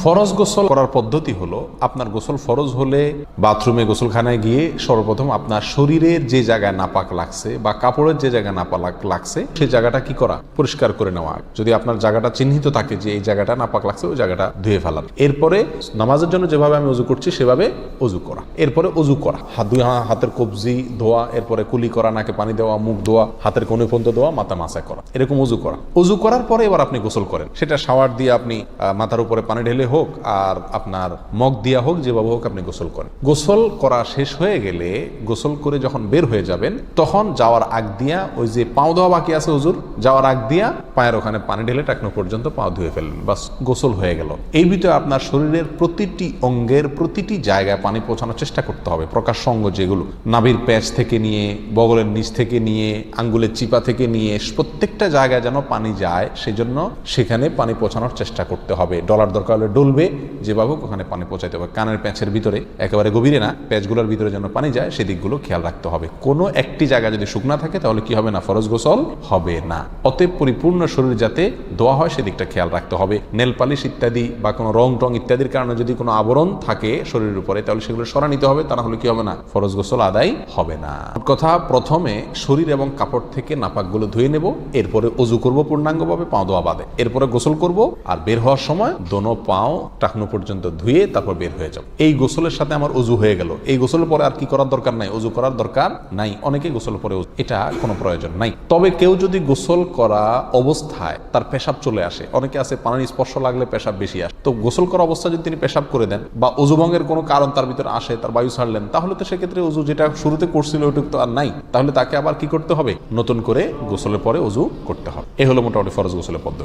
ফরজ গোসল করার পদ্ধতি হলো, আপনার গোসল ফরজ হলে বাথরুমে গোসলখানায় গিয়ে সর্বপ্রথম আপনার শরীরের যে জায়গায় নাপাক লাগছে বা কাপড়ের যে জায়গায় নাপাক লাগছে সেই জায়গাটা কি করা, পরিষ্কার করে নেওয়া। যদি আপনার জায়গাটা চিহ্নিত থাকে যে এই জায়গাটা নাপাক লাগছে, ওই জায়গাটা ধুয়ে ফেলার। এরপরে নামাজের জন্য যেভাবে আমি অজু করছি সেভাবে অজু করা। এরপরে অজু করা, হাতের কবজি ধোয়া, এরপরে কুলি করা, নাকে পানি দেওয়া, মুখ ধোয়া, হাতের কোণে পর্যন্ত ধোয়া, মাথা মাসাজ করা, এরকম অজু করা। অজু করার পরে এবার আপনি গোসল করেন। সেটা শাওয়ার দিয়ে আপনি মাথার উপরে পানি ঢেলে হোক আর আপনার মগ দিয়া হোক, যেভাবে হোক আপনি গোসল করেন। গোসল করা শেষ হয়ে গেলে, গোসল করে যখন বের হয়ে যাবেন, তখন যাওয়ার আগ দিয়া ওই যে পাও দেওয়া বাকি আছে হুজুর, যাওয়ার আগ দিয়া পায়ের ওখানে পানি ঢেলে টাকনো পর্যন্ত পাও ধুয়ে ফেললেন, বাস গোসল হয়ে গেল। এই ভিতরে আপনার শরীরের প্রতিটি অঙ্গের প্রতিটি জায়গায় পানি পৌঁছানোর চেষ্টা করতে হবে। প্রকাশ্য অঙ্গ যেগুলো, নাভির প্যাচ থেকে নিয়ে, বগলের নিচ থেকে নিয়ে, আঙ্গুলের চিপা থেকে নিয়ে, প্রত্যেকটা জায়গায় যেন পানি যায়, সেজন্য সেখানে পানি পৌঁছানোর চেষ্টা করতে হবে। ডলার দরকার হলে ডলবে, যেভাবে ওখানে পানি পৌঁছাইতে হবে। কানের প্যাঁচের ভিতরে, একেবারে গভীরে না, প্যাঁচগুলোর ভিতরে যেন পানি যায়, সেদিকগুলো খেয়াল রাখতে হবে। কোনো একটি জায়গা যদি শুকনা থাকে তাহলে কি হবে না, ফরজ গোসল হবে না। অতএব পরিপূর্ণ শরীর যাতে ধোয়া হয় সেদিকটা খেয়াল রাখতে হবে। নেল পালিশ ইত্যাদি বা কোনো রং টং ইত্যাদির কারণে যদি কোনো আবরণ থাকে শরীরের উপরে, তাহলে সেগুলো সরা নিতে হবে, তা না হলে কি হবে না, ফরজ গোসল আদায় হবে না। কথা, প্রথমে শরীর এবং কাপড় থেকে নাপাকগুলো ধুয়ে নেব, এরপরে অজু করব পূর্ণাঙ্গভাবে, পাও ধোয়া বাদে। এরপরে গোসল করব, আর বের হওয়ার সময় দোনো পাও টাকনো পর্যন্ত ধুয়ে তারপর বের হয়ে যাব। এই গোসলের সাথে আমার অজু হয়ে গেল। এই গোসলের পরে আর কি করার দরকার নাই, অজু করার দরকার নাই। অনেকে গোসল পরে এটা কোনো প্রয়োজন নাই। তবে কেউ যদি গোসল করা অবস্থায় তার পেশাব চলে আসে, অনেকে আছে পানির স্পর্শ লাগলে পেশাব বেশি আসে, তো গোসল করা অবস্থায় যদি তিনি পেশাব করে দেন বা অজু ভঙ্গের কোনো কারণ তার ভিতরে আসে, তার বায়ু ছাড়লেন, তাহলে তো সেক্ষেত্রে অজু যেটা শুরুতে করছিল ওইটুকু তো আর নাই, তাহলে তাকে আবার কি করতে হবে, নতুন করে গোসলের পরে অজু করতে হবে। এ হলো মোটামুটি ফরজ গোসলের পদ্ধতি।